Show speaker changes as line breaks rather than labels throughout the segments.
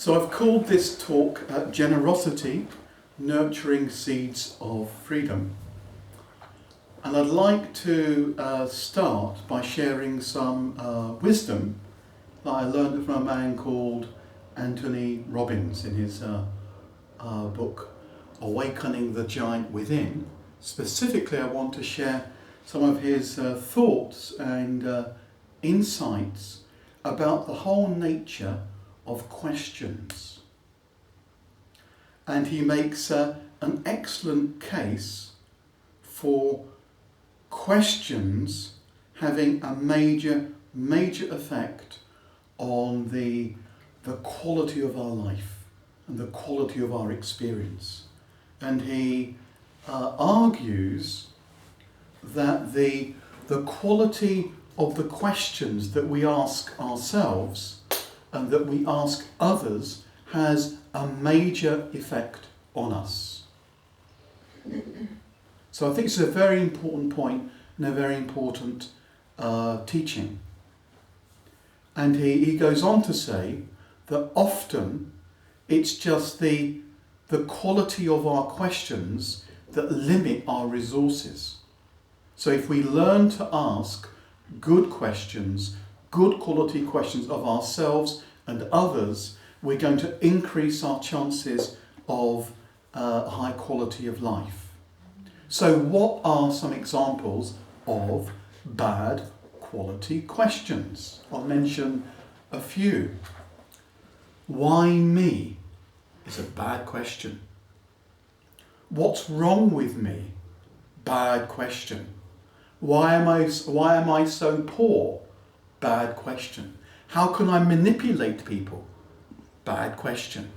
So I've called this talk Generosity, Nurturing Seeds of Freedom. And I'd like to start by sharing some wisdom that I learned from a man called Anthony Robbins in his book, Awakening the Giant Within. Specifically, I want to share some of his thoughts and insights about the whole nature of questions. And he makes an excellent case for questions having a major effect on the quality of our life and the quality of our experience. And he argues that the quality of the questions that we ask ourselves and that we ask others has a major effect on us. So I think it's a very important point and a very important teaching. And he goes on to say that often it's just the quality of our questions that limit our resources. So if we learn to ask good questions, good quality questions of ourselves and others, we're going to increase our chances of a high quality of life. So what are some examples of bad quality questions? I'll mention a few. Why me is a bad question. What's wrong with me? Bad question. Why am I so poor? Bad question. How can I manipulate people? Bad question.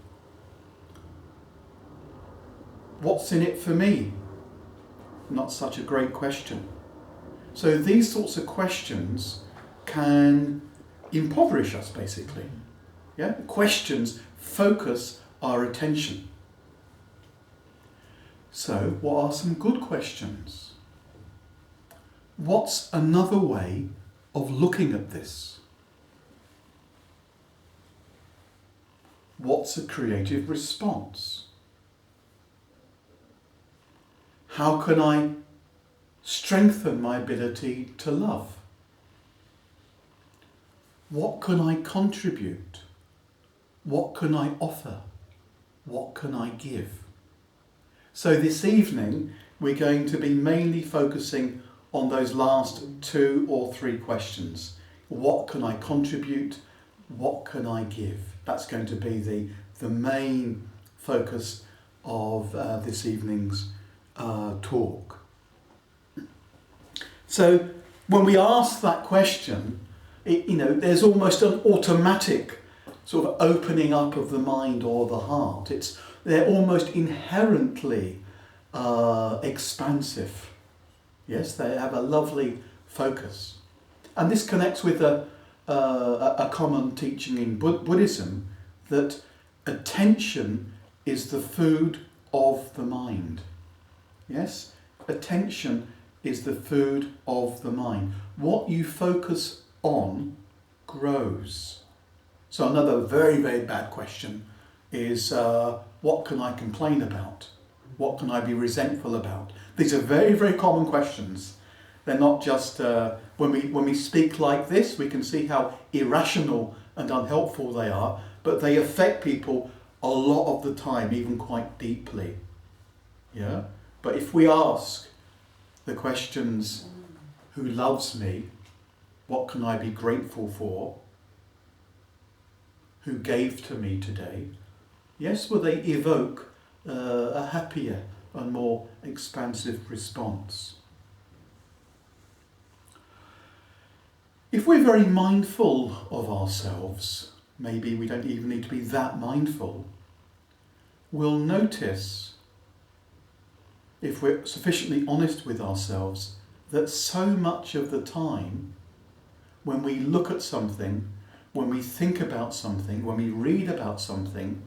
What's in it for me? Not such a great question. So these sorts of questions can impoverish us, basically. Yeah? Questions focus our attention. So what are some good questions? What's another way of looking at this? What's a creative response? How can I strengthen my ability to love? What can I contribute? What can I offer? What can I give? So this evening we're going to be mainly focusing on those last 2 or 3 questions. What can I contribute? What can I give? That's going to be the main focus of this evening's talk. So when we ask that question, there's almost an automatic sort of opening up of the mind or the heart. They're almost inherently expansive. Yes, they have a lovely focus. And this connects with a common teaching in Buddhism that attention is the food of the mind. Yes, attention is the food of the mind. What you focus on grows. So another very, very bad question is what can I complain about? What can I be resentful about? These are very, very common questions. They're not just, when we speak like this, we can see how irrational and unhelpful they are, but they affect people a lot of the time, even quite deeply. Yeah? But if we ask the questions, who loves me? What can I be grateful for? Who gave to me today? Yes, will they evoke a happier and more expansive response? If we're very mindful of ourselves, maybe we don't even need to be that mindful, we'll notice, if we're sufficiently honest with ourselves, that so much of the time when we look at something, when we think about something, when we read about something,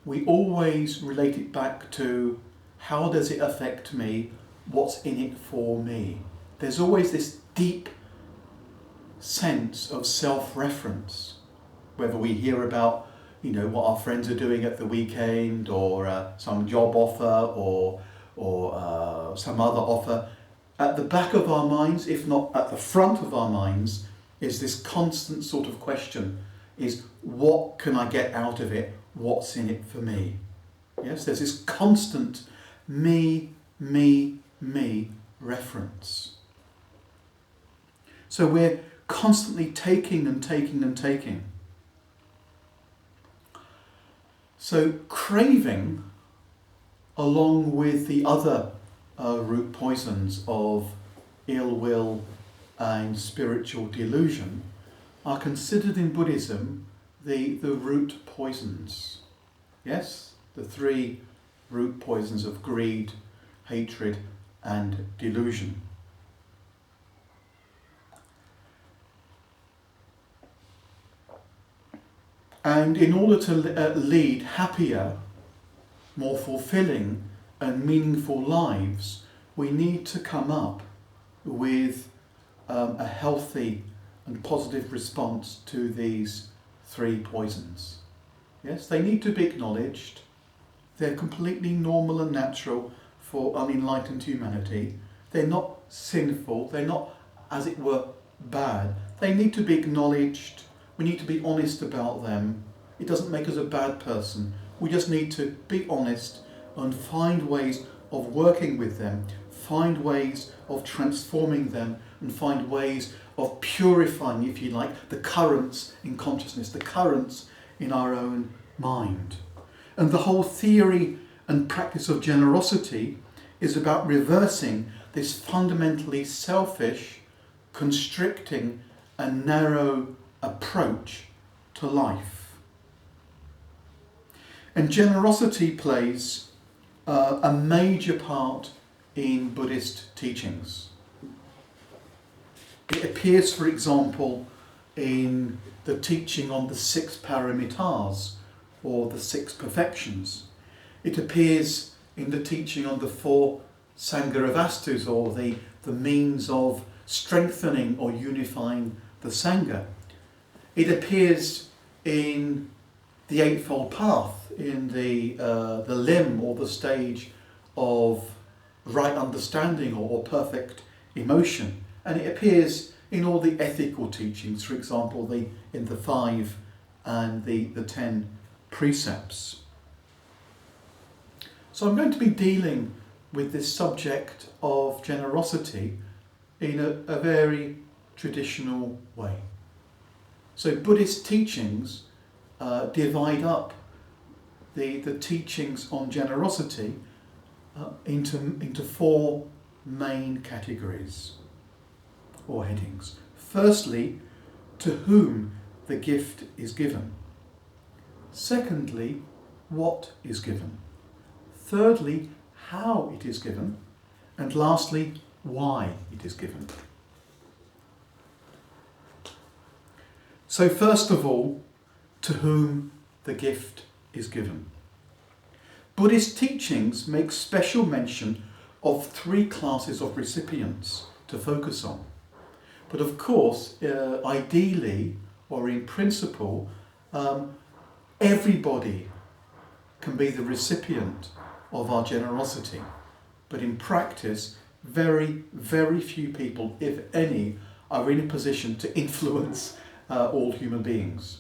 we always relate it back to how does it affect me, what's in it for me. There's always this deep sense of self-reference, whether we hear about what our friends are doing at the weekend, or some job offer, or some other offer. At the back of our minds, if not at the front of our minds, is this constant sort of question, is what can I get out of it? What's in it for me? Yes, there's this constant me reference. So we're constantly taking and taking and taking. So craving, along with the other root poisons of ill will and spiritual delusion, are considered in Buddhism the root poisons. Yes, the 3 root poisons of greed, hatred and delusion. And in order to lead happier, more fulfilling and meaningful lives, we need to come up with a healthy and positive response to these 3 poisons. Yes, they need to be acknowledged. They're completely normal and natural for unenlightened humanity. They're not sinful. They're not, as it were, bad. They need to be acknowledged. We need to be honest about them. It doesn't make us a bad person. We just need to be honest and find ways of working with them, find ways of transforming them, and find ways of purifying, if you like, the currents in consciousness, the currents in our own mind. And the whole theory and practice of generosity is about reversing this fundamentally selfish, constricting and narrow approach to life. And generosity plays a major part in Buddhist teachings. It appears, for example, in the teaching on the 6 paramitas, or the 6 perfections. It appears in the teaching on the 4 Sangharavastus, or the means of strengthening or unifying the Sangha. It appears in the Eightfold Path, in the limb or the stage of right understanding or perfect emotion. And it appears in all the ethical teachings, for example, in the 5 and the 10 precepts. So I'm going to be dealing with this subject of generosity in a very traditional way. So Buddhist teachings divide up the teachings on generosity into 4 main categories or headings. Firstly, to whom the gift is given. Secondly, what is given. Thirdly, how it is given. And lastly, why it is given. So first of all, to whom the gift is given. Buddhist teachings make special mention of 3 classes of recipients to focus on. But of course, ideally, or in principle, everybody can be the recipient of our generosity. But in practice, very, very few people, if any, are in a position to influence all human beings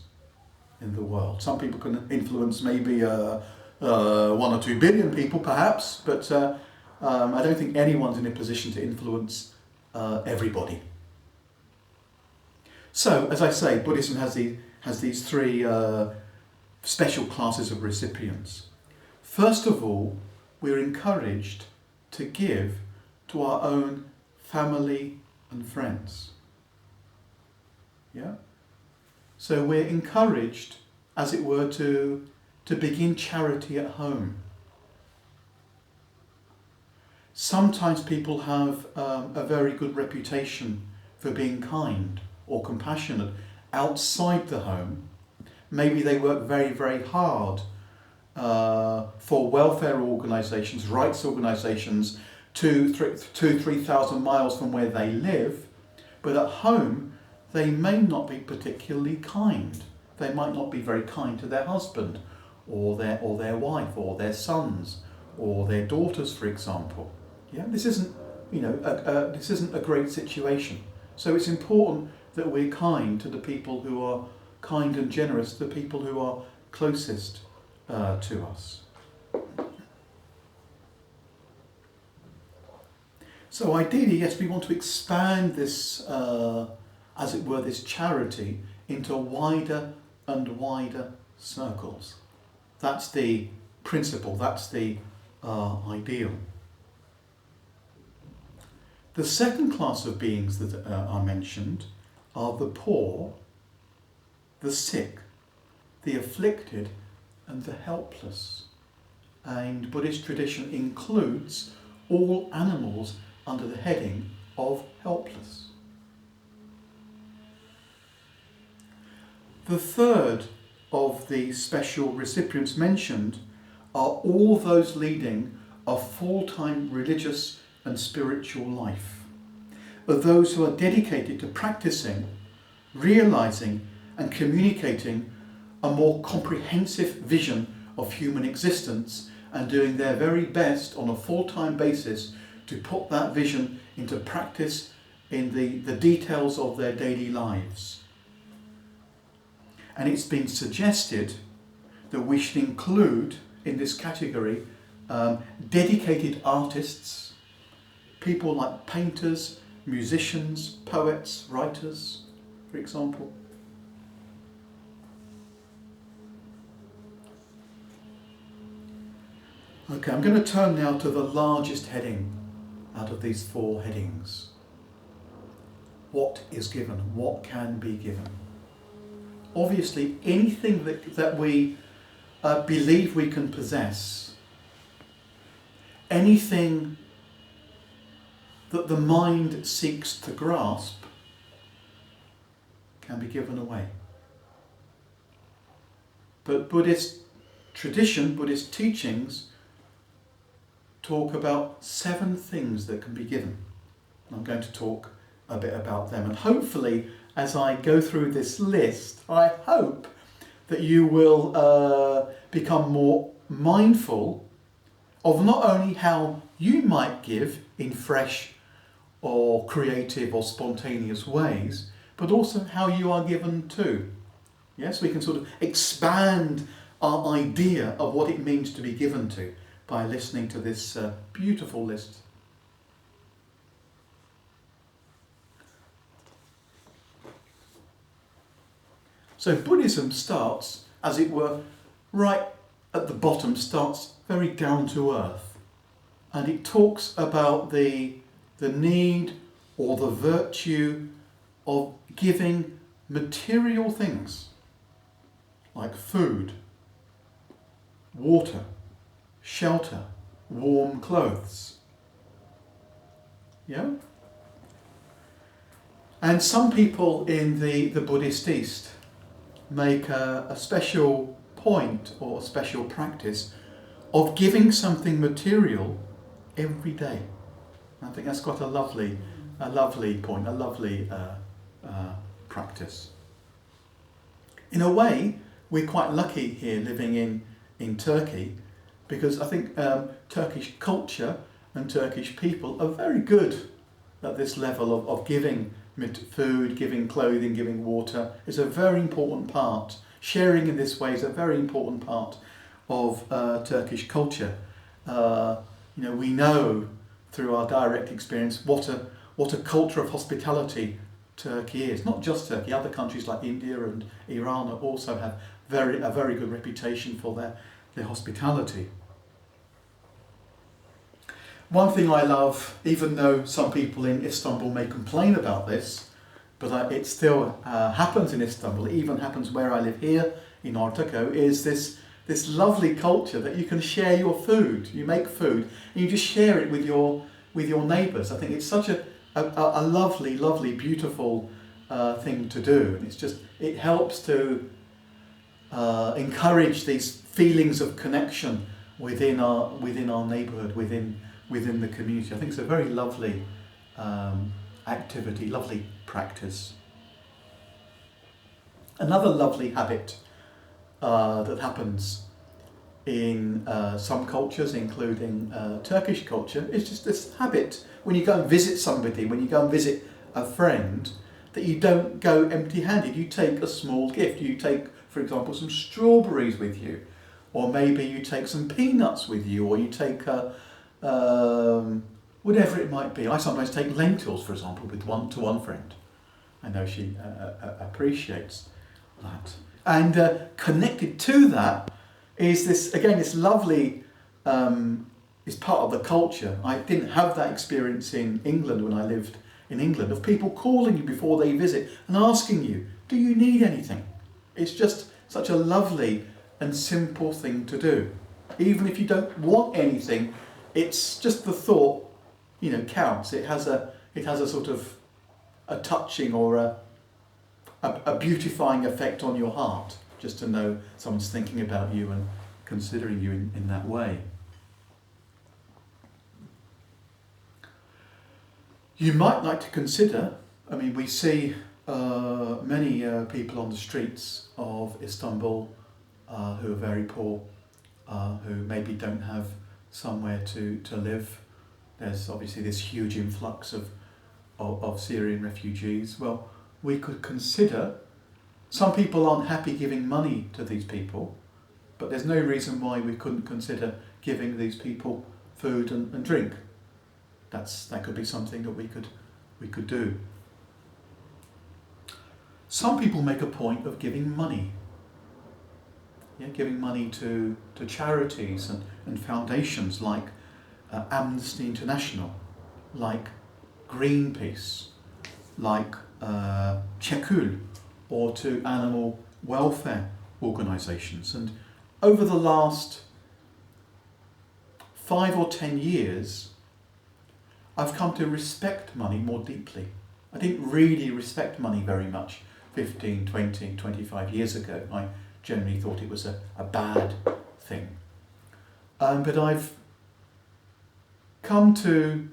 in the world. Some people can influence maybe 1 or 2 billion people, perhaps, but I don't think anyone's in a position to influence everybody. So, as I say, Buddhism has these 3 special classes of recipients. First of all, we're encouraged to give to our own family and friends. Yeah? So we're encouraged, as it were, to begin charity at home. Sometimes people have a very good reputation for being kind or compassionate outside the home. Maybe they work very, very hard for welfare organisations, rights organisations, 2,000-3,000 miles from where they live, but at home they may not be particularly kind They might not be very kind to their husband, or their wife, or their sons, or their daughters, for example. Yeah, this isn't, this isn't a great situation. So it's important that we're kind to the people who are kind and generous, the people who are closest to us. So ideally, yes, we want to expand this, as it were, this charity into wider and wider circles. That's the principle, that's the ideal. The second class of beings that are mentioned are the poor, the sick, the afflicted, and the helpless. And Buddhist tradition includes all animals under the heading of helpless. The third of the special recipients mentioned are all those leading a full-time religious and spiritual life, are those who are dedicated to practicing, realizing and communicating a more comprehensive vision of human existence and doing their very best on a full-time basis to put that vision into practice in the details of their daily lives. And it's been suggested that we should include in this category dedicated artists, people like painters, musicians, poets, writers, for example. Okay, I'm going to turn now to the largest heading out of these four headings. What is given? What can be given? Obviously, anything that we believe we can possess, anything that the mind seeks to grasp, can be given away. But Buddhist tradition, Buddhist teachings, talk about 7 things that can be given. I'm going to talk a bit about them, and hopefully as I go through this list, I hope that you will become more mindful of not only how you might give in fresh or creative or spontaneous ways, but also how you are given too. Yes, we can sort of expand our idea of what it means to be given to by listening to this beautiful list. So Buddhism starts, as it were, right at the bottom, starts very down to earth. And it talks about the need or the virtue of giving material things like food, water, shelter, warm clothes. Yeah? And some people in the Buddhist East make a special point or a special practice of giving something material every day. I think that's got a lovely point, a lovely practice. In a way, we're quite lucky here living in Turkey, because I think Turkish culture and Turkish people are very good at this level of giving food, giving clothing, giving water. Is a very important part. Sharing in this way is a very important part of Turkish culture. We know through our direct experience what a culture of hospitality Turkey is. Not just Turkey, other countries like India and Iran also have a very good reputation for their hospitality. One thing I love, even though some people in Istanbul may complain about this, but it still happens in Istanbul, it even happens where I live here in Ortaköy, is this lovely culture that you can share your food. You make food and you just share it with your neighbours. I think it's such a lovely, beautiful thing to do. And it helps to encourage these feelings of connection within our neighbourhood, within the community. I think it's a very lovely activity, lovely practice. Another lovely habit that happens in some cultures, including Turkish culture, is just this habit when you go and visit somebody, when you go and visit a friend, that you don't go empty-handed. You take a small gift. You take, for example, some strawberries with you, or maybe you take some peanuts with you, or you take whatever it might be. I sometimes take lentils, for example, with one friend. I know she appreciates that. And connected to that is this, again, this lovely, is part of the culture. I didn't have that experience in England when I lived in England, of people calling you before they visit and asking you, do you need anything? It's just such a lovely and simple thing to do. Even if you don't want anything, it's just the thought, counts. It has a sort of a touching or a beautifying effect on your heart, just to know someone's thinking about you and considering you in that way. You might like to consider, we see many people on the streets of Istanbul who are very poor, who maybe don't have somewhere to live. There's obviously this huge influx of Syrian refugees. Well, we could consider, some people aren't happy giving money to these people, but there's no reason why we couldn't consider giving these people food and drink. That could be something that we could do. Some people make a point of giving money. Giving money to charities and foundations like Amnesty International, like Greenpeace, like Çekül, or to animal welfare organisations. And over the last 5 or 10 years, I've come to respect money more deeply. I didn't really respect money very much 15, 20, 25 years ago. I generally thought it was a bad thing. But I've come to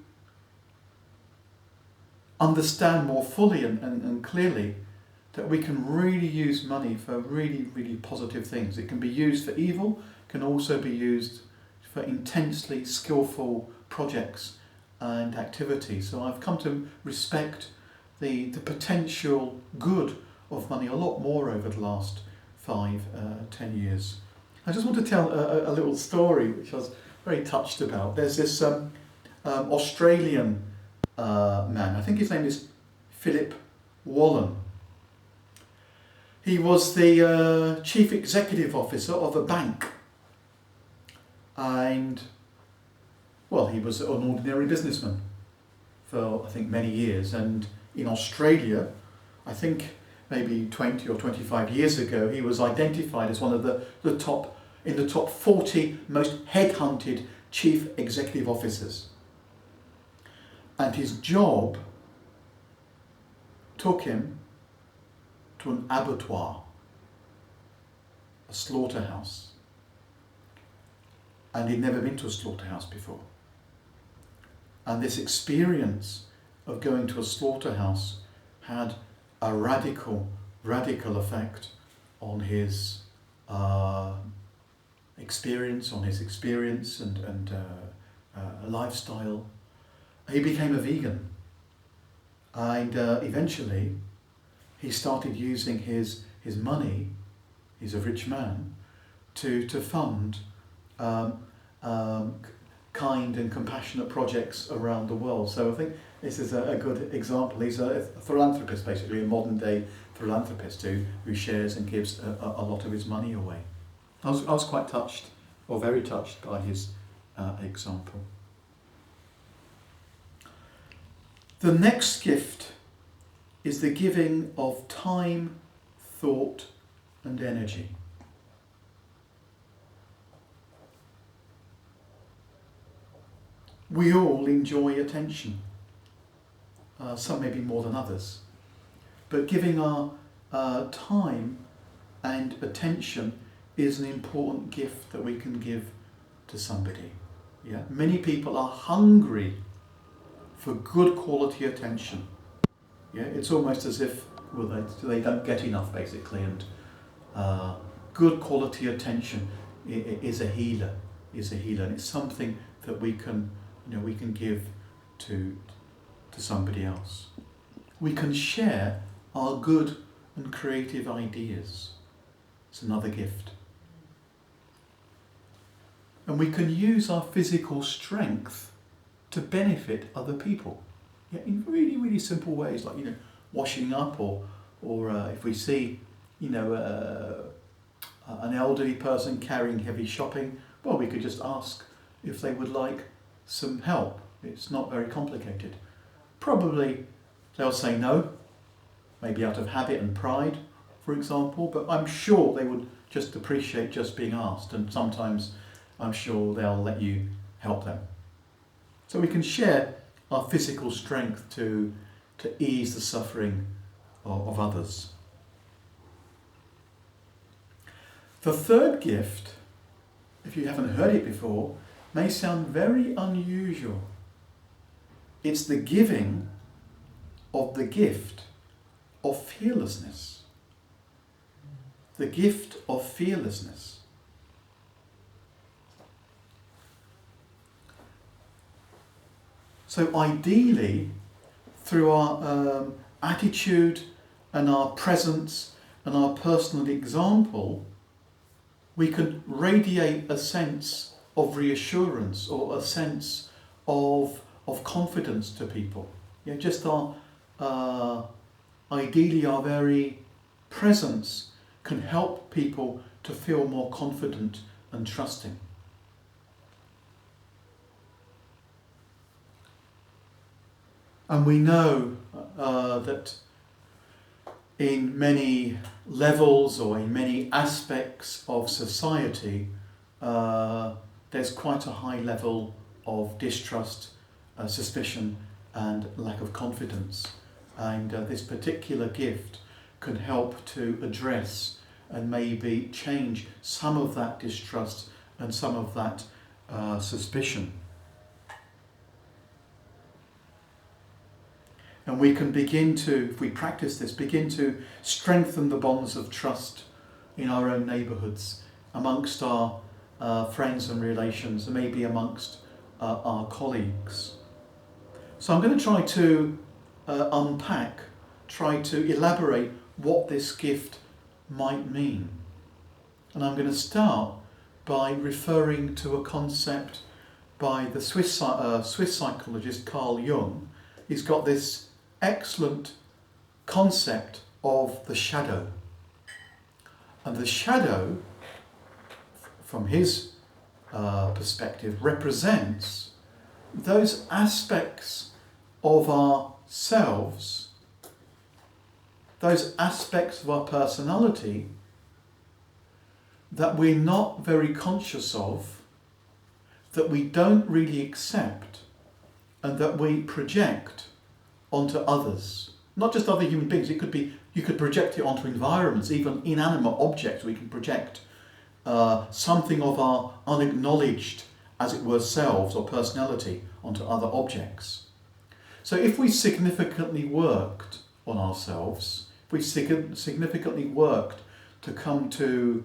understand more fully and clearly that we can really use money for really, really positive things. It can be used for evil, can also be used for intensely skillful projects and activities. So I've come to respect the potential good of money a lot more over the last 5, 10 years. I just want to tell a little story which I was very touched about. There's this Australian man, I think his name is Philip Wallen. He was the chief executive officer of a bank, and he was an ordinary businessman for, I think, many years. And in Australia, I think maybe 20 or 25 years ago, he was identified as one of the top 40 most headhunted chief executive officers. And his job took him to an abattoir, a slaughterhouse. And he'd never been to a slaughterhouse before. And this experience of going to a slaughterhouse had a radical effect on his experience and lifestyle. He became a vegan, and eventually he started using his money, he's a rich man, to fund kind and compassionate projects around the world. So I think this is a good example. He's a philanthropist, basically, a modern day philanthropist who shares and gives a lot of his money away. I was quite touched, or very touched, by his example. The next gift is the giving of time, thought, and energy. We all enjoy attention, some maybe more than others, but giving our time and attention is an important gift that we can give to somebody. Yeah, many people are hungry for good quality attention. Yeah, it's almost as if they don't get enough basically, and good quality attention is a healer, and it's something that we can give to somebody else. We can share our good and creative ideas. It's another gift. And we can use our physical strength to benefit other people, in really, really simple ways, like washing up, or if we see an elderly person carrying heavy shopping, well, we could just ask if they would like some help. It's not very complicated. Probably they'll say no, maybe out of habit and pride, for example, but I'm sure they would just appreciate just being asked, and sometimes I'm sure they'll let you help them. So we can share our physical strength to ease the suffering of others. The third gift, if you haven't heard it before, may sound very unusual. It's the giving of the gift of fearlessness. The gift of fearlessness. So ideally, through our attitude and our presence and our personal example, we can radiate a sense of reassurance or a sense of confidence to people. Just ideally our very presence can help people to feel more confident and trusting. And we know that in many levels or in many aspects of society, there's quite a high level of distrust, suspicion and lack of confidence. And this particular gift can help to address and maybe change some of that distrust and some of that suspicion. And we can begin to, if we practice this, begin to strengthen the bonds of trust in our own neighbourhoods, amongst our friends and relations, and maybe amongst our colleagues. So I'm going to try to unpack, try to elaborate what this gift might mean. And I'm going to start by referring to a concept by the Swiss psychologist Carl Jung. He's got this excellent concept of the shadow. And the shadow, from his perspective, represents those aspects of ourselves, those aspects of our personality that we're not very conscious of, that we don't really accept, and that we project onto others. Not just other human beings, it could be, you could project it onto environments, even inanimate objects. We can project something of our unacknowledged, as it were, selves or personality onto other objects. So if we significantly worked on ourselves, if we significantly worked to come to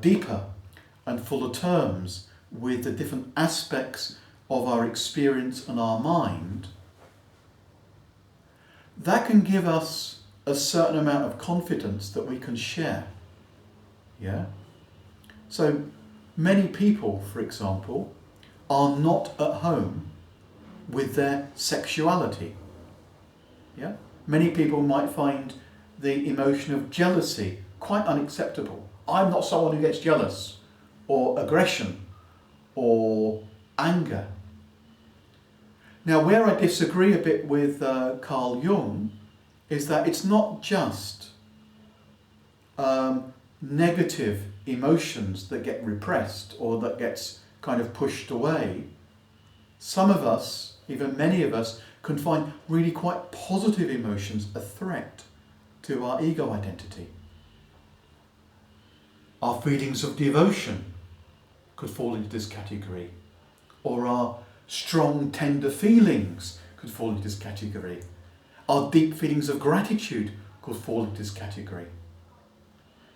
deeper and fuller terms with the different aspects of our experience and our mind, that can give us a certain amount of confidence that we can share. Yeah? So many people, for example, are not at home with their sexuality. Yeah? Many people might find the emotion of jealousy quite unacceptable. I'm not someone who gets jealous, or aggression, or anger. Now, where I disagree a bit with Carl Jung is that it's not just negative emotions that get repressed or that gets kind of pushed away. Some of us, even many of us, can find really quite positive emotions a threat to our ego identity. Our feelings of devotion could fall into this category, or our strong, tender feelings could fall into this category. Our deep feelings of gratitude could fall into this category.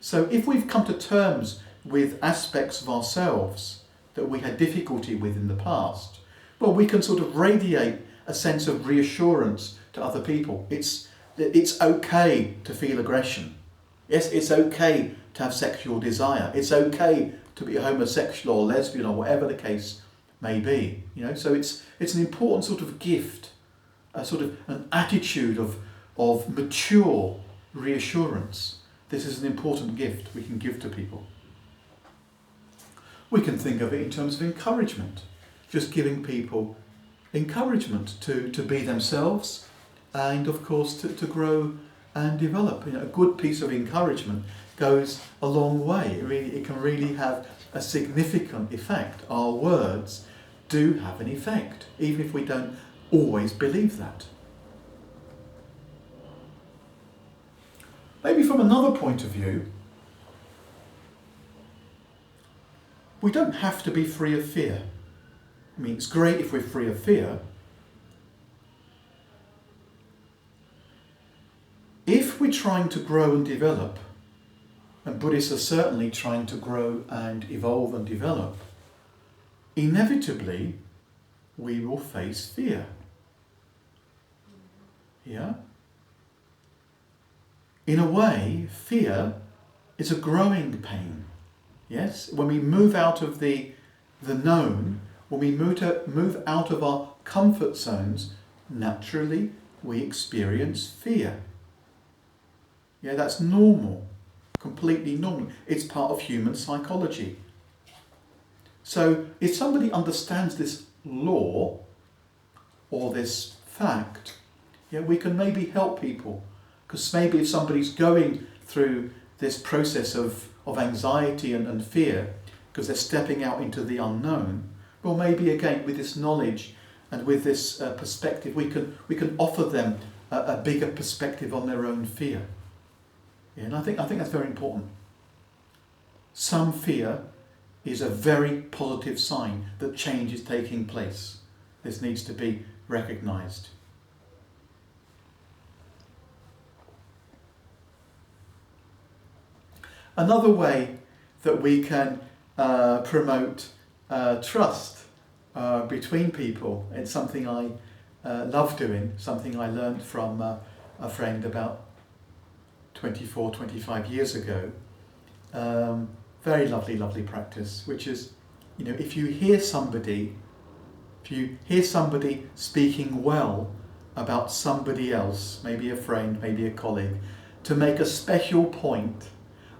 So if we've come to terms with aspects of ourselves that we had difficulty with in the past, well, we can sort of radiate a sense of reassurance to other people. It's okay to feel aggression. Yes, it's okay to have sexual desire. It's okay to be homosexual or lesbian or whatever the case may be. So it's an important sort of gift, a sort of an attitude of mature reassurance. This is an important gift we can give to people. We can think of it in terms of encouragement, just giving people encouragement to be themselves and of course to grow and develop. A good piece of encouragement goes a long way. It can really have a significant effect. Our words do have an effect, even if we don't always believe that. Maybe from another point of view, we don't have to be free of fear. It's great if we're free of fear. If we're trying to grow and develop, and Buddhists are certainly trying to grow and evolve and develop, inevitably we will face fear. Yeah? In a way, fear is a growing pain. Yes? When we move out of the known, when we move out of our comfort zones, naturally we experience fear. Yeah, that's normal, completely normal. It's part of human psychology. So if somebody understands this law or this fact, we can maybe help people. Because maybe if somebody's going through this process of anxiety and fear, because they're stepping out into the unknown, well, maybe again with this knowledge and with this perspective, we can offer them a bigger perspective on their own fear. Yeah, and I think that's very important. Some fear is a very positive sign that change is taking place. This needs to be recognised. Another way that we can promote trust between people, it's something I love doing, something I learned from a friend about 24, 25 years ago. Very lovely practice, which is, if you hear somebody speaking well about somebody else, maybe a friend, maybe a colleague, to make a special point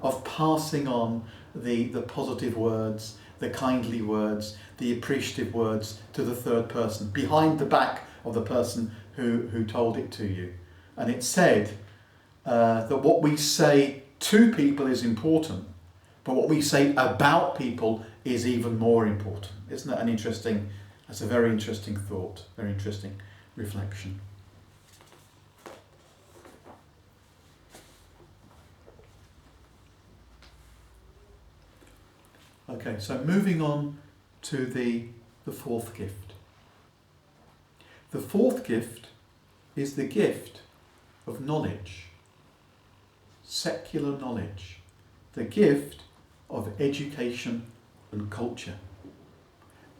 of passing on the positive words, the kindly words, the appreciative words to the third person, behind the back of the person who told it to you. And it's said that what we say to people is important, but what we say about people is even more important. Isn't that that's a very interesting thought, very interesting reflection. Okay, so moving on to the fourth gift. The fourth gift is the gift of knowledge, secular knowledge, the gift of education and culture.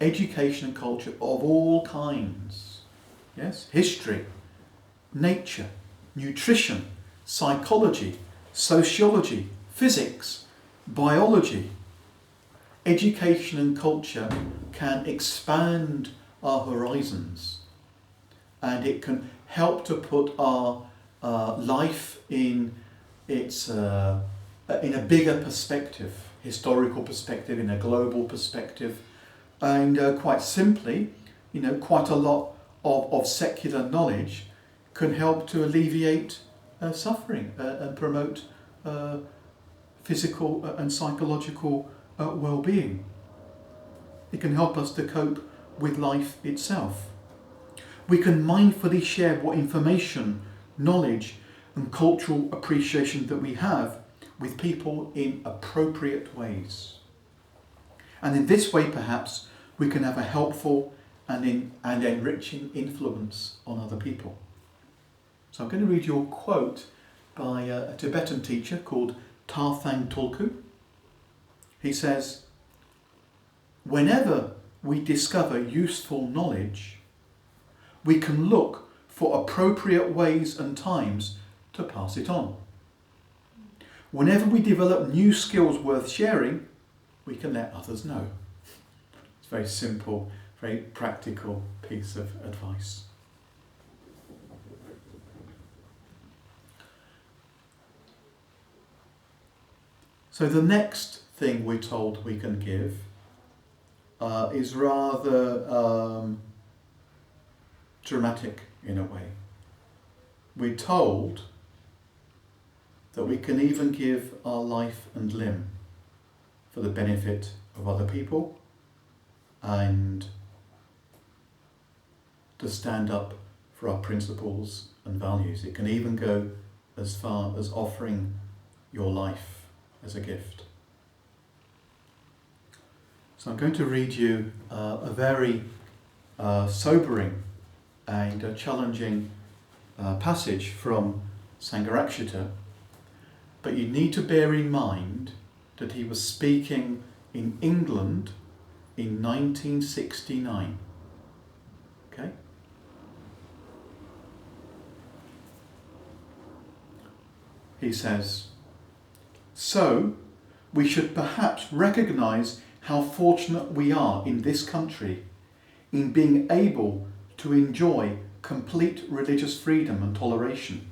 Education and culture of all kinds. Yes, history, nature, nutrition, psychology, sociology, physics, biology. Education and culture can expand our horizons, and it can help to put our life in its in a bigger perspective, historical perspective, in a global perspective, and quite simply, quite a lot of secular knowledge can help to alleviate suffering and promote physical and psychological well-being. It can help us to cope with life itself. We can mindfully share what information, knowledge and cultural appreciation that we have with people in appropriate ways. And in this way, perhaps, we can have a helpful and enriching influence on other people. So I'm going to read you a quote by a Tibetan teacher called Tarthang Tulku. He says, whenever we discover useful knowledge, we can look for appropriate ways and times to pass it on. Whenever we develop new skills worth sharing, we can let others know. It's a very simple, very practical piece of advice. So the next thing we're told we can give is rather dramatic in a way. We're told that we can even give our life and limb for the benefit of other people and to stand up for our principles and values. It can even go as far as offering your life as a gift. So I'm going to read you a very sobering and challenging passage from Sangharakshita, but you need to bear in mind that he was speaking in England in 1969. Okay? He says, so we should perhaps recognise how fortunate we are in this country in being able to enjoy complete religious freedom and toleration.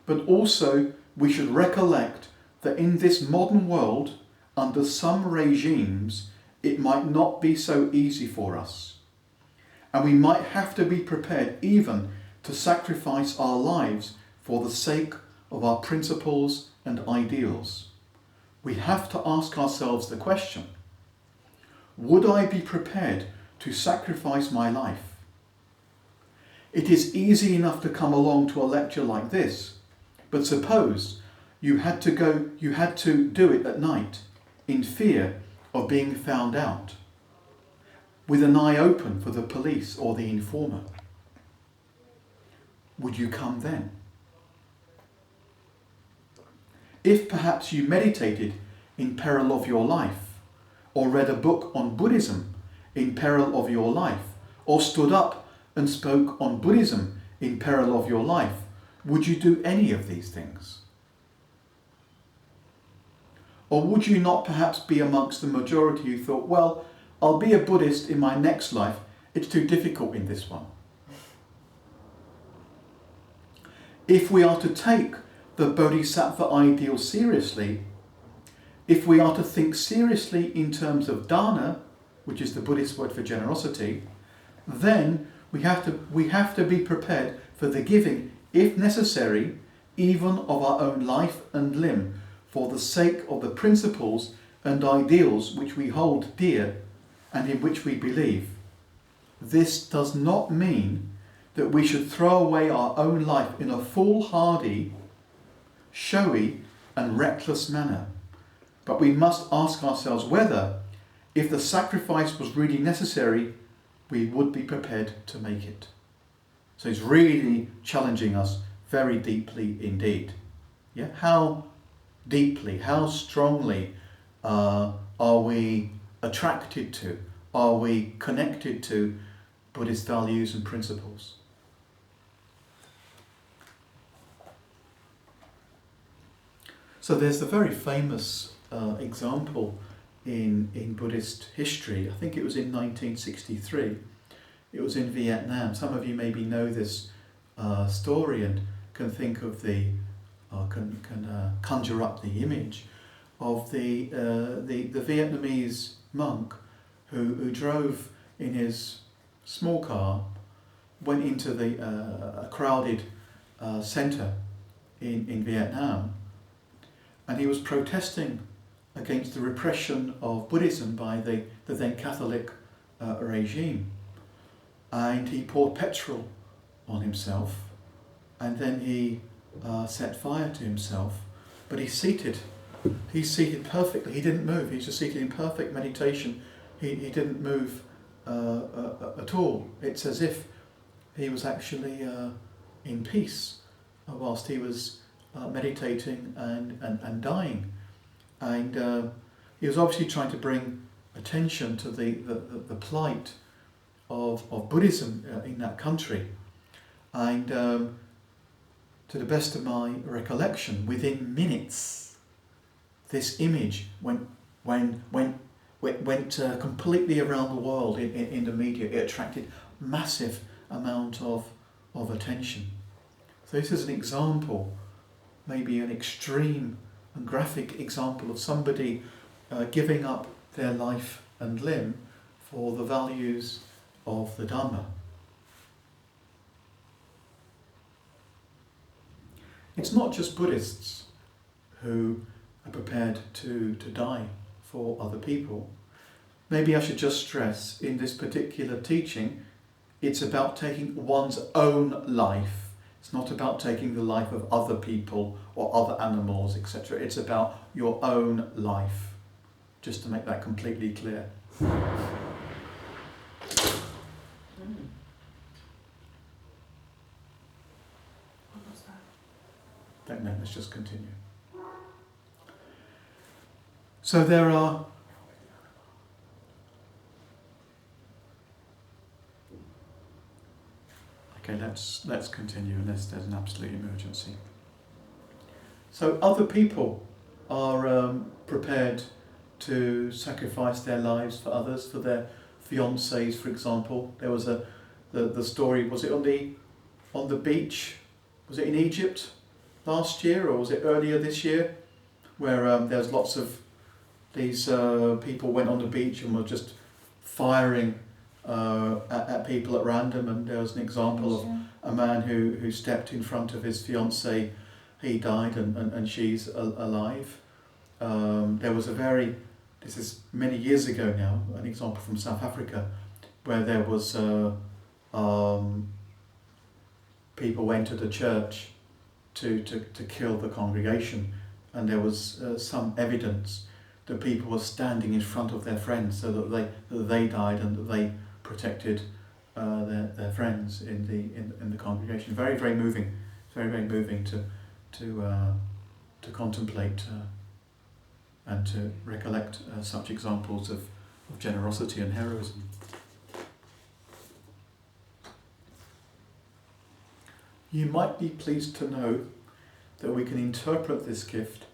But also we should recollect that in this modern world, under some regimes, it might not be so easy for us. And we might have to be prepared even to sacrifice our lives for the sake of our principles and ideals. We have to ask ourselves the question, would I be prepared to sacrifice my life? It is easy enough to come along to a lecture like this, but suppose you had to do it at night in fear of being found out, with an eye open for the police or the informer. Would you come then? If perhaps you meditated in peril of your life, or read a book on Buddhism in peril of your life, or stood up and spoke on Buddhism in peril of your life, would you do any of these things? Or would you not perhaps be amongst the majority who thought, well, I'll be a Buddhist in my next life, it's too difficult in this one? If we are to take the Bodhisattva ideal seriously, if we are to think seriously in terms of dana, which is the Buddhist word for generosity, then we have to be prepared for the giving, if necessary, even of our own life and limb, for the sake of the principles and ideals which we hold dear and in which we believe. This does not mean that we should throw away our own life in a foolhardy, showy and reckless manner, but we must ask ourselves whether, if the sacrifice was really necessary, we would be prepared to make it. So it's really challenging us very deeply indeed. Yeah, how deeply, how strongly are we attracted to, are we connected to Buddhist values and principles? So there's the very famous example in Buddhist history. I think it was in 1963. It was in Vietnam. Some of you maybe know this story and can think of can conjure up the image of the Vietnamese monk who drove in his small car, went into a crowded centre in Vietnam, and he was protesting against the repression of Buddhism by the then Catholic regime. And he poured petrol on himself, and then he set fire to himself. But he's seated perfectly. He didn't move. He's just seated in perfect meditation. He didn't move at all. It's as if he was actually in peace whilst he was meditating and dying. And he was obviously trying to bring attention to the plight of Buddhism in that country. And to the best of my recollection, within minutes, this image went completely around the world in the media. It attracted massive amount of attention. So this is an example, maybe an extreme and graphic example of somebody giving up their life and limb for the values of the Dharma. It's not just Buddhists who are prepared to die for other people. Maybe I should just stress, in this particular teaching, it's about taking one's own life. It's not about taking the life of other people or other animals, etc. It's about your own life, just to make that completely clear. Don't know, let's just continue. So there are okay, let's continue unless there's an absolute emergency. So other people are prepared to sacrifice their lives for others, for their fiancés, for example. There was the story, was it on the beach? Was it in Egypt last year, or was it earlier this year, where there's lots of these people went on the beach and were just firing at people at random, and there was an example of a man who stepped in front of his fiancée. He died and she's alive. There was this is many years ago now, an example from South Africa, where there was people went to the church to kill the congregation, and there was some evidence that people were standing in front of their friends so that they died and that they protected their friends in the congregation. Very, very moving. Very, very moving to contemplate and to recollect such examples of generosity and heroism. You might be pleased to know that we can interpret this gift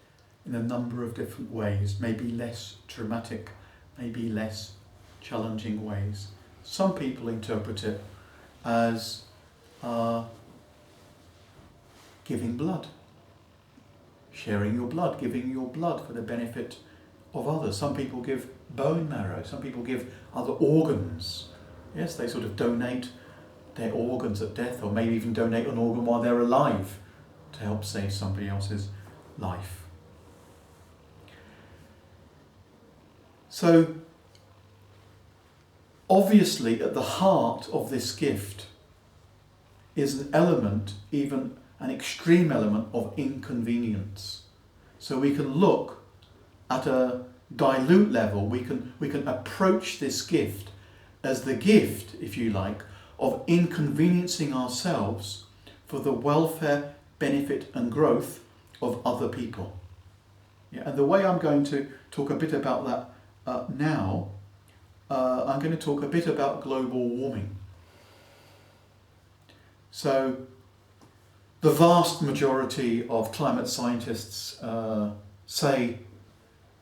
in a number of different ways, maybe less dramatic, maybe less challenging ways. Some people interpret it as giving blood, sharing your blood, giving your blood for the benefit of others. Some people give bone marrow, some people give other organs. Yes, they sort of donate their organs at death, or maybe even donate an organ while they're alive to help save somebody else's life. So, obviously at the heart of this gift is an element, even an extreme element, of inconvenience. So we can look at a dilute level, we can approach this gift as the gift, if you like, of inconveniencing ourselves for the welfare, benefit and growth of other people. Yeah, and the way I'm going to talk a bit about that now, I'm going to talk a bit about global warming. So, the vast majority of climate scientists say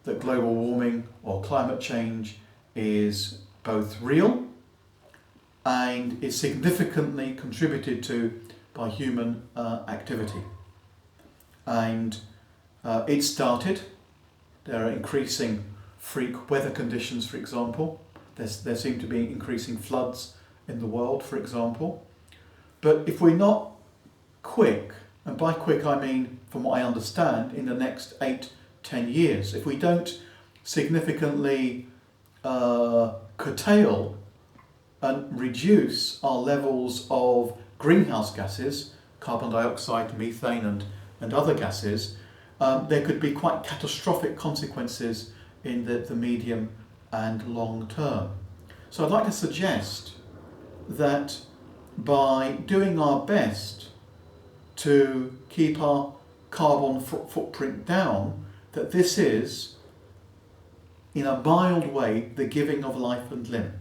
that global warming or climate change is both real and is significantly contributed to by human activity. And it started. There are increasing freak weather conditions, for example. There seem to be increasing floods in the world, for example. But if we're not quick, and by quick I mean, from what I understand, in the next 8-10 years, if we don't significantly curtail and reduce our levels of greenhouse gases, carbon dioxide, methane and other gases, there could be quite catastrophic consequences in the medium and long term. So I'd like to suggest that by doing our best to keep our carbon footprint down, that this is, in a mild way, the giving of life and limb.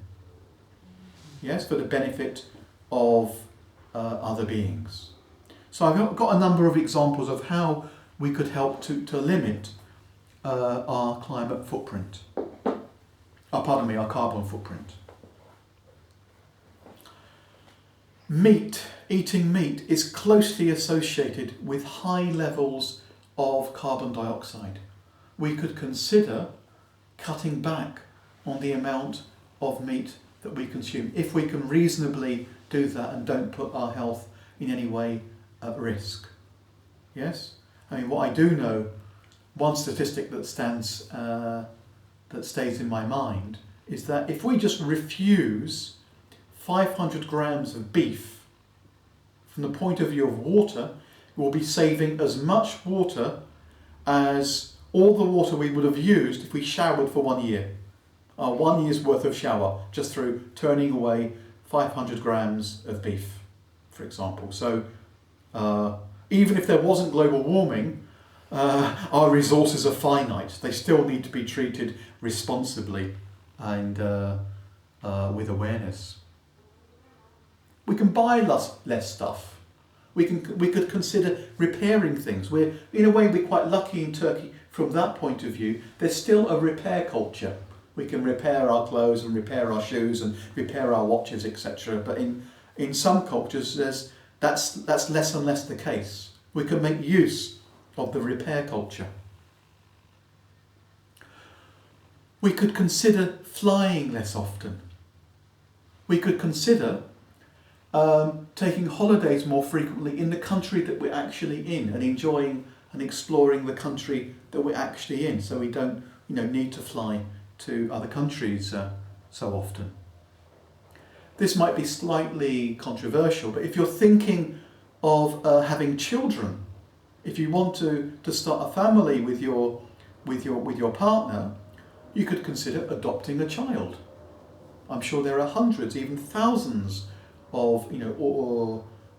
Yes, for the benefit of other beings. So I've got a number of examples of how we could help to limit our climate footprint. Our carbon footprint. Eating meat is closely associated with high levels of carbon dioxide. We could consider cutting back on the amount of meat that we consume, if we can reasonably do that and don't put our health in any way at risk. Yes? I mean, what I do know, one statistic that stays in my mind, is that if we just refuse 500 grams of beef, from the point of view of water, we'll be saving as much water as all the water we would have used if we showered for 1 year. 1 year's worth of shower, just through turning away 500 grams of beef, for example. So even if there wasn't global warming, our resources are finite. They still need to be treated responsibly and with awareness. We can buy less stuff. We could consider repairing things. In a way, we're quite lucky in Turkey from that point of view. There's still a repair culture. We can repair our clothes and repair our shoes and repair our watches, etc. But in some cultures, that's less and less the case. We can make use of the repair culture. We could consider flying less often. We could consider taking holidays more frequently in the country that we're actually in and enjoying and exploring the country that we're actually in, so we don't need to fly to other countries so often. This might be slightly controversial, but if you're thinking of having children, if you want to start a family with your partner, you could consider adopting a child. I'm sure there are hundreds, even thousands of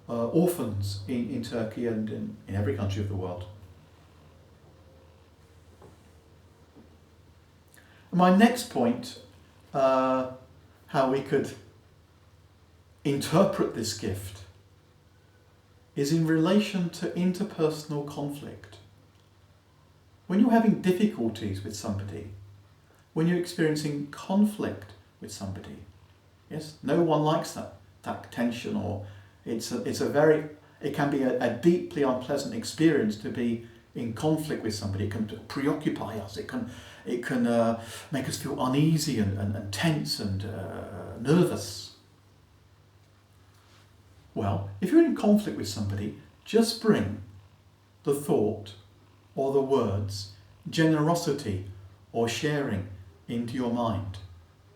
orphans in Turkey and in every country of the world. My next point, how we could interpret this gift, is in relation to interpersonal conflict. When you're having difficulties with somebody, when you're experiencing conflict with somebody, yes, no one likes that tension, or it can be a deeply unpleasant experience to be in conflict with somebody. It can preoccupy us. It can make us feel uneasy and tense and nervous. Well, if you're in conflict with somebody, just bring the thought or the words generosity or sharing into your mind.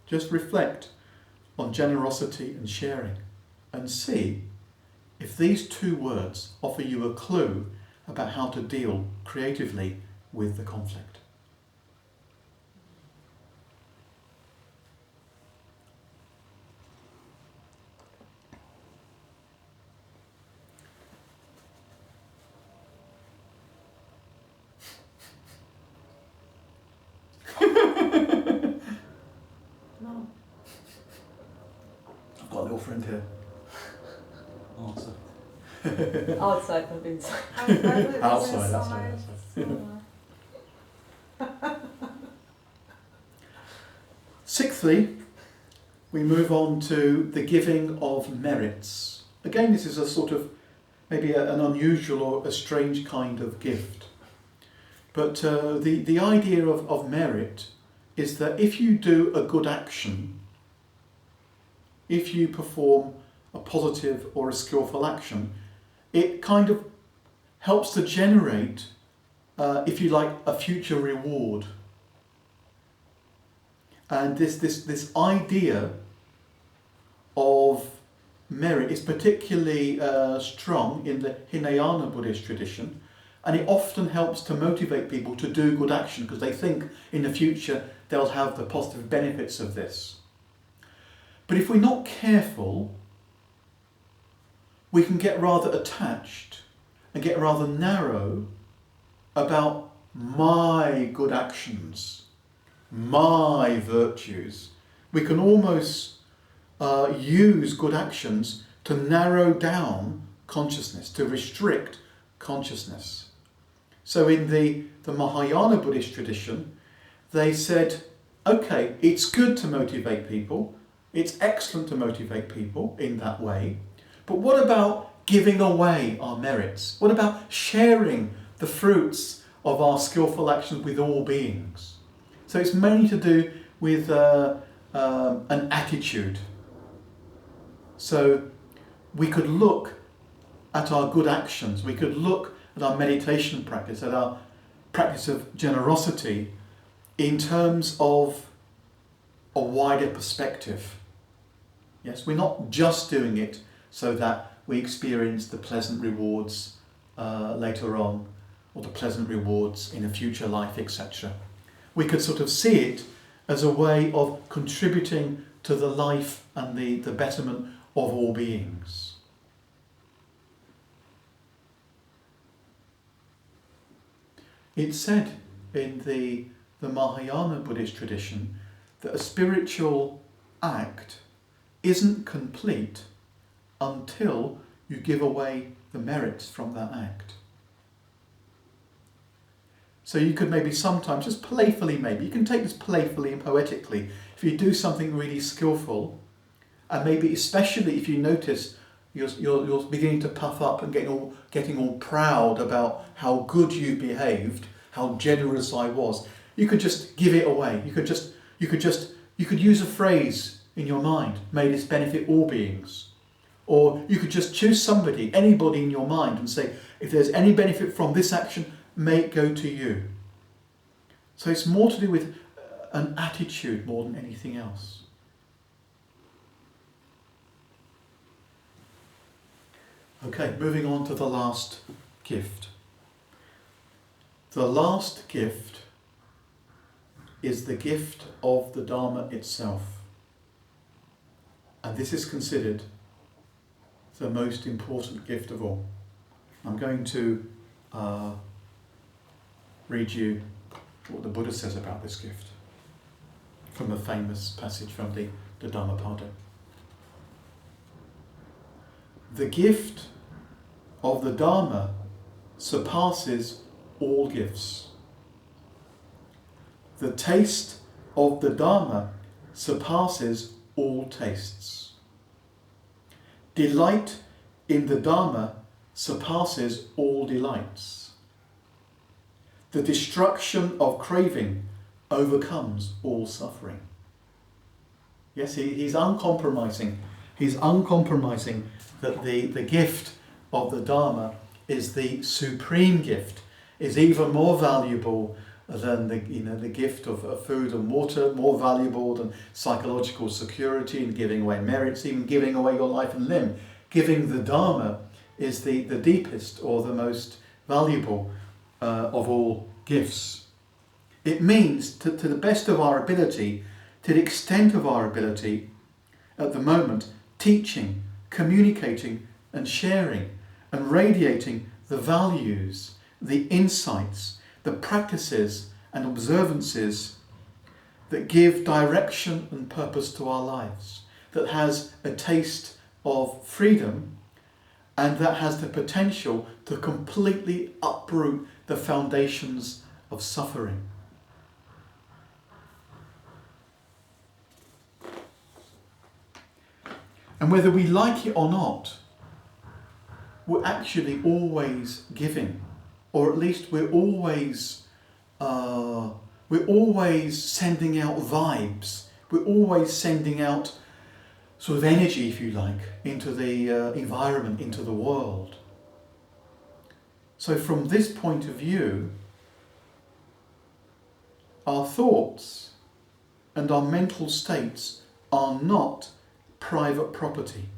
Just reflect on generosity and sharing and see if these two words offer you a clue about how to deal creatively with the conflict.
No.
I've got a little friend here.
Outside, not inside.
Outside. Sixthly, we move on to the giving of merits. Again, this is a sort of maybe an unusual or a strange kind of gift. But the idea of merit is that if you do a good action, if you perform a positive or a skillful action, it kind of helps to generate, if you like, a future reward. And this idea of merit is particularly strong in the Hinayana Buddhist tradition, and it often helps to motivate people to do good action because they think in the future they'll have the positive benefits of this. But if we're not careful, we can get rather attached and get rather narrow about my good actions, my virtues. We can almost use good actions to narrow down consciousness, to restrict consciousness. So in the Mahayana Buddhist tradition, they said, okay, it's good to motivate people, it's excellent to motivate people in that way, but what about giving away our merits? What about sharing the fruits of our skillful actions with all beings? So it's mainly to do with an attitude. So we could look at our good actions, we could look at our meditation practice, at our practice of generosity in terms of a wider perspective. Yes, we're not just doing it so that we experience the pleasant rewards later on, or the pleasant rewards in a future life, etc. We could sort of see it as a way of contributing to the life and the betterment of all beings. It's said in the Mahayana Buddhist tradition that a spiritual act isn't complete until you give away the merits from that act. So you could maybe sometimes, just playfully maybe, you can take this playfully and poetically, if you do something really skillful, and maybe especially if you notice you're beginning to puff up and getting all proud about how good you behaved, how generous I was, you could just give it away. You could use a phrase in your mind, may this benefit all beings. Or you could just choose somebody, anybody in your mind, and say, if there's any benefit from this action, may it go to you. So it's more to do with an attitude more than anything else. Okay, moving on to the last gift. The last gift is the gift of the Dharma itself. And this is considered the most important gift of all. I'm going to read you what the Buddha says about this gift from a famous passage from the Dharmapada. The gift of the Dharma surpasses all gifts. The taste of the Dharma surpasses all tastes. Delight in the Dharma surpasses all delights. The destruction of craving overcomes all suffering. Yes, he's uncompromising. He's uncompromising that the gift of the Dharma is the supreme gift, is even more valuable than the gift of food and water, more valuable than psychological security and giving away merits, even giving away your life and limb. Giving the Dharma is the deepest or the most valuable of all gifts. It means to the best of our ability, to the extent of our ability at the moment, teaching, communicating and sharing and radiating the values, the insights, the practices and observances that give direction and purpose to our lives, that has a taste of freedom and that has the potential to completely uproot the foundations of suffering. And whether we like it or not, we're actually always giving, or at least we're always sending out vibes. We're always sending out sort of energy, if you like, into the environment, into the world. So from this point of view, our thoughts and our mental states are not private property.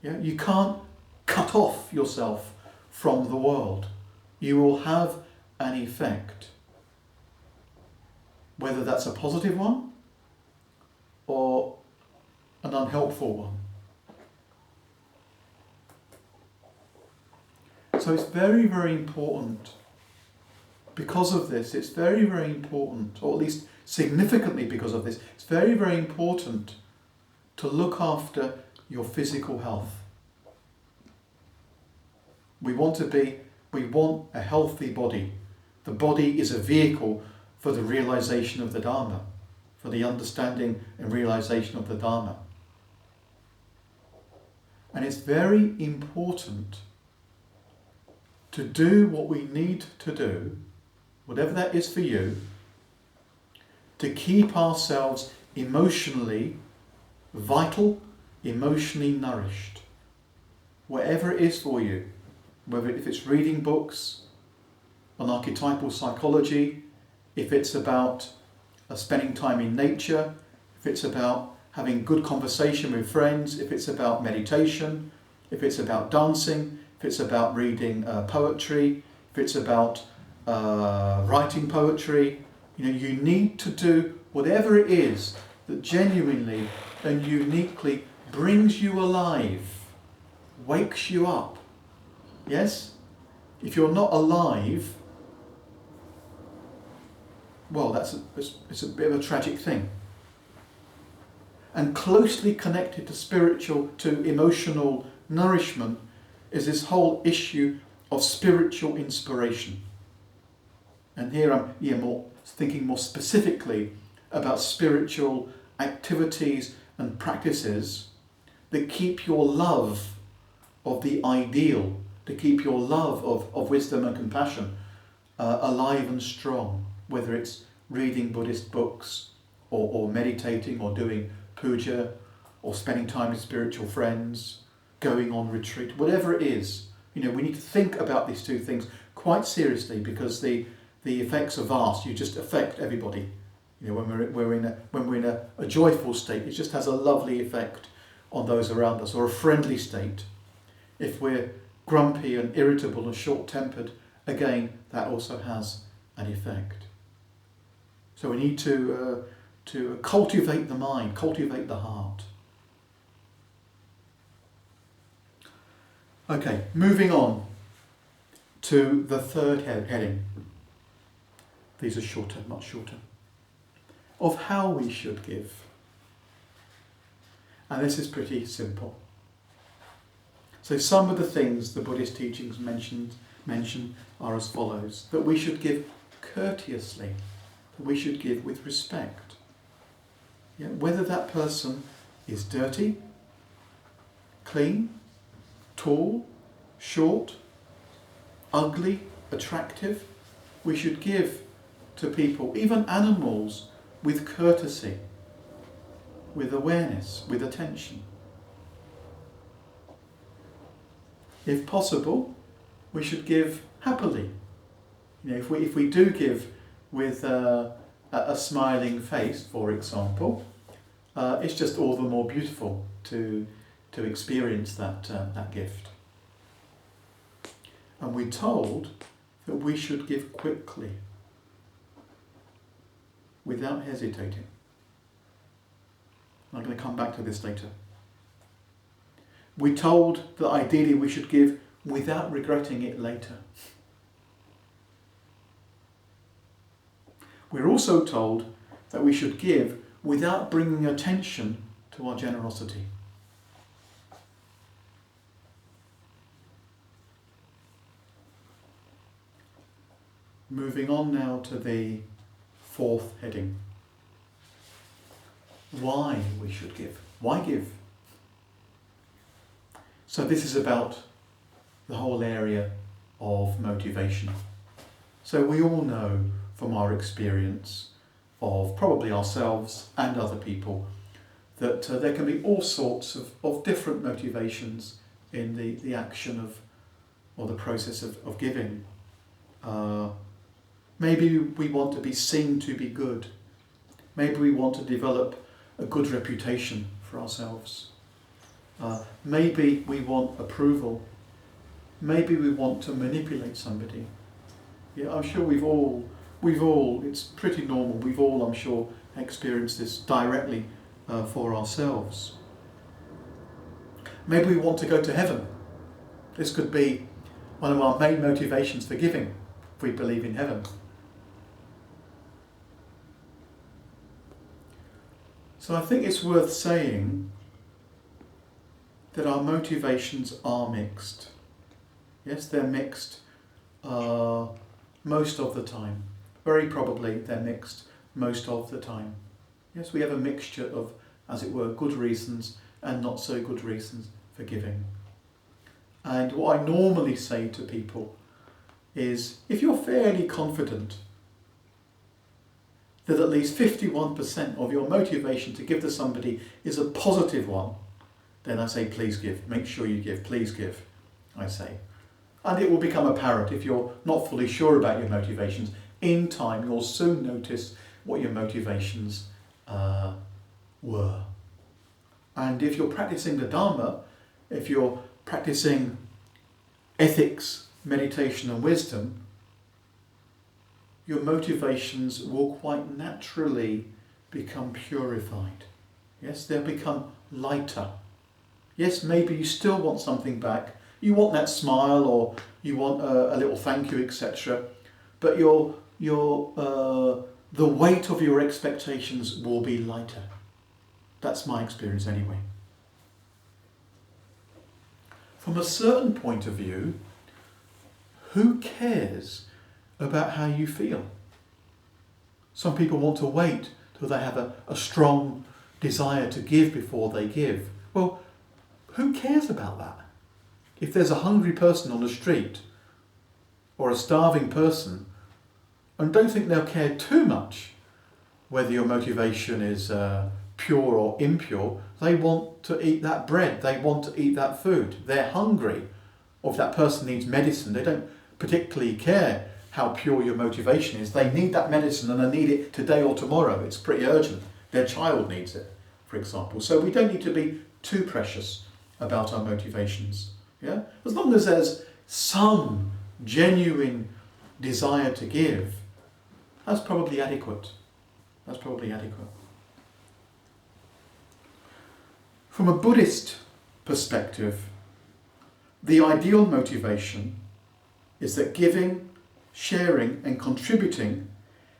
Yeah? You can't cut off yourself from the world. You will have an effect, whether that's a positive one or an unhelpful one. so it's very, very important. Because of this, it's very, very important, or at least significantly because of this, it's very, very important to look after your physical health. We want a healthy body. The body is a vehicle for the realization of the Dharma, for the understanding and realization of the Dharma. And it's very important to do what we need to do, whatever that is for you, to keep ourselves emotionally vital, emotionally nourished. Whatever it is for you, whether if it's reading books on archetypal psychology, if it's about spending time in nature, if it's about having good conversation with friends, if it's about meditation, if it's about dancing, if it's about reading poetry, if it's about writing poetry, you need to do whatever it is that genuinely and uniquely brings you alive, wakes you up. Yes? If you're not alive, well, it's a bit of a tragic thing. And closely connected to emotional nourishment is this whole issue of spiritual inspiration. And here I'm thinking more specifically about spiritual activities and practices that keep your love of the ideal, to keep your love of wisdom and compassion alive and strong, whether it's reading Buddhist books or meditating or doing puja or spending time with spiritual friends, going on retreat, whatever it is. We need to think about these two things quite seriously because the effects are vast. You just affect everybody. When we're in a joyful state, it just has a lovely effect on those around us, or a friendly state. If we're grumpy and irritable and short-tempered, again, that also has an effect. So we need to cultivate the mind, cultivate the heart. Okay, moving on to the third heading. These are shorter, much shorter. Of how we should give. And this is pretty simple. So some of the things the Buddhist teachings mention are as follows: that we should give courteously, that we should give with respect. Yeah, whether that person is dirty, clean, tall, short, ugly, attractive, we should give to people, even animals, with courtesy, with awareness, with attention. If possible, we should give happily. If we do give with a smiling face, for example, it's just all the more beautiful to experience that gift. And we're told that we should give quickly, without hesitating. I'm going to come back to this later. We're told that ideally we should give without regretting it later. We're also told that we should give without bringing attention to our generosity. Moving on now to the fourth heading. Why we should give. Why give? So this is about the whole area of motivation. So we all know from our experience of probably ourselves and other people that there can be all sorts of different motivations in the action of, or the process of giving. Maybe we want to be seen to be good. Maybe we want to develop a good reputation for ourselves. Maybe we want approval. Maybe we want to manipulate somebody. Yeah, I'm sure we've all, it's pretty normal, we've all, I'm sure, experienced this directly for ourselves. Maybe we want to go to heaven. This could be one of our main motivations for giving, if we believe in heaven. So I think it's worth saying that our motivations are mixed. Yes, they're mixed most of the time. Very probably they're mixed most of the time. Yes, we have a mixture of, as it were, good reasons and not so good reasons for giving. And what I normally say to people is, if you're fairly confident that at least 51% of your motivation to give to somebody is a positive one, then I say, please give. Make sure you give. Please give, I say. And it will become apparent if you're not fully sure about your motivations. In time, you'll soon notice what your motivations were. And if you're practicing the Dharma, if you're practicing ethics, meditation and wisdom, your motivations will quite naturally become purified. Yes, they'll become lighter. Yes, maybe you still want something back. You want that smile, or you want a little thank you, etc. But the weight of your expectations will be lighter. That's my experience anyway. From a certain point of view, who cares about how you feel? Some people want to wait till they have a strong desire to give before they give. Well, who cares about that? If there's a hungry person on the street or a starving person, I don't think they'll care too much whether your motivation is pure or impure. They want to eat that bread, they want to eat that food, they're hungry. Or if that person needs medicine, they don't particularly care how pure your motivation is. They need that medicine and they need it today or tomorrow. It's pretty urgent. Their child needs it, for example. So we don't need to be too precious about our motivations. Yeah? As long as there's some genuine desire to give, that's probably adequate. That's probably adequate. From a Buddhist perspective, the ideal motivation is that giving, sharing and contributing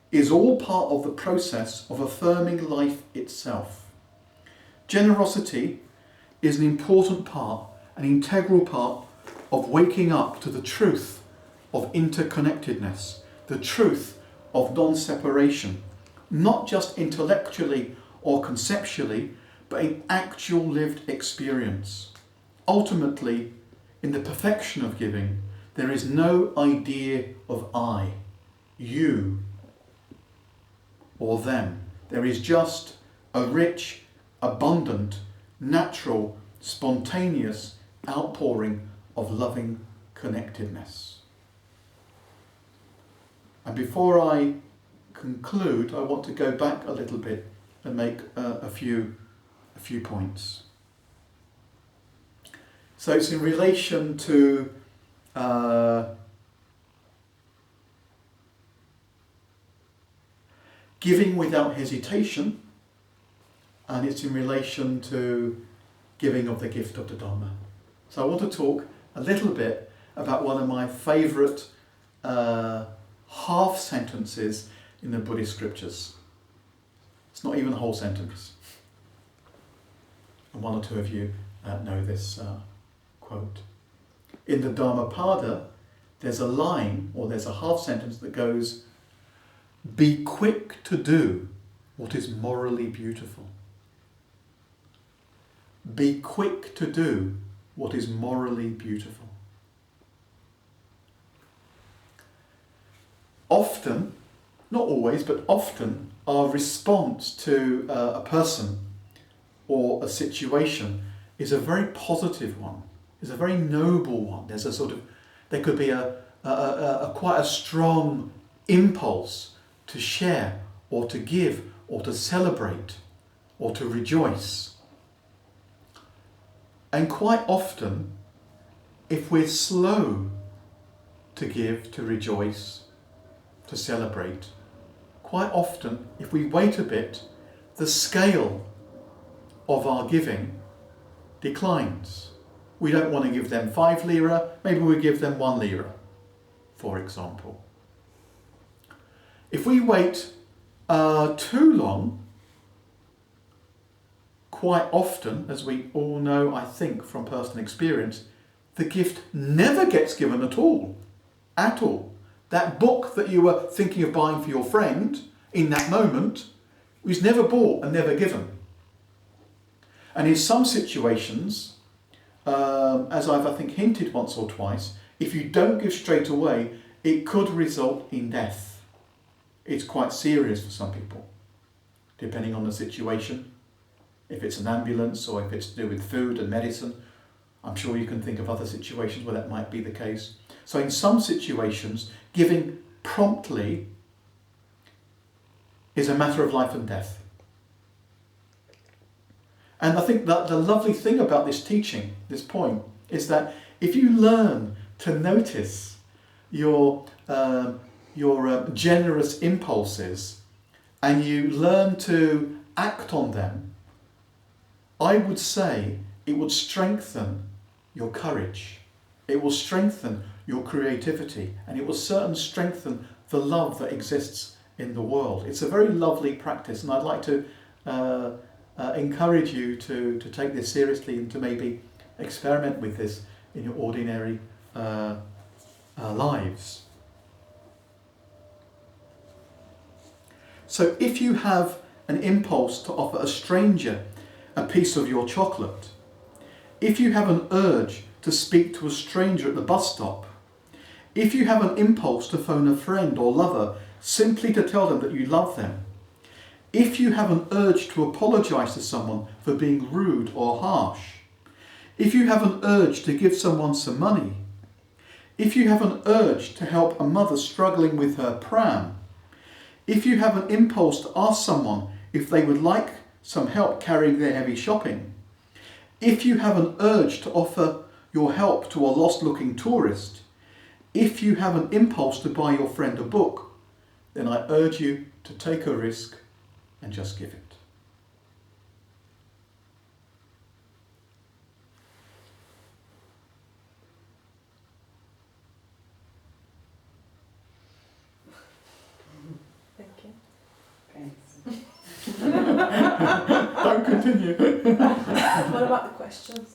is all part of the process of affirming life itself. Generosity is an important part, an integral part of waking up to the truth of interconnectedness, the truth of non-separation, not just intellectually or conceptually, but in actual lived experience. Ultimately, in the perfection of giving, there is no idea of I, you, or them. There is just a rich, abundant, natural, spontaneous outpouring of loving connectedness. And before I conclude, I want to go back a little bit and make a few points. So it's in relation to giving without hesitation, and it's in relation to giving of the gift of the Dharma. So I want to talk a little bit about one of my favourite half sentences in the Buddhist scriptures. It's not even a whole sentence. And one or two of you know this quote. In the Dharmapada, there's a line, or there's a half sentence that goes, "Be quick to do what is morally beautiful." Be quick to do what is morally beautiful. Often, not always, but often, our response to a person or a situation is a very positive one, is a very noble one. There's a sort of, there could be a quite a strong impulse to share or to give or to celebrate or to rejoice. And quite often, if we're slow to give, to rejoice, to celebrate, quite often, if we wait a bit, the scale of our giving declines. we don't want to give them 5 lira, maybe we give them 1 lira, for example. If we wait too long, quite often, as we all know, I think, from personal experience, the gift never gets given at all. At all. That book that you were thinking of buying for your friend in that moment was never bought and never given. And in some situations, as I've, I think, hinted once or twice, if you don't give straight away, it could result in death. It's quite serious for some people, depending on the situation. If it's an ambulance or if it's to do with food and medicine, I'm sure you can think of other situations where that might be the case. So in some situations, giving promptly is a matter of life and death. And I think that the lovely thing about this teaching, this point, is that if you learn to notice your generous impulses and you learn to act on them, I would say it would strengthen your courage. It will strengthen your creativity, and it will certainly strengthen the love that exists in the world. It's a very lovely practice, and I'd like to encourage you to take this seriously and to maybe experiment with this in your ordinary lives. So if you have an impulse to offer a stranger a piece of your chocolate, if you have an urge to speak to a stranger at the bus stop, if you have an impulse to phone a friend or lover simply to tell them that you love them, if you have an urge to apologise to someone for being rude or harsh, if you have an urge to give someone some money, if you have an urge to help a mother struggling with her pram, if you have an impulse to ask someone if they would like some help carrying their heavy shopping, if you have an urge to offer your help to a lost-looking tourist, if you have an impulse to buy your friend a book, then I urge you to take a risk and just give it.
Thank you.
Thanks.
Don't continue.
What about the questions?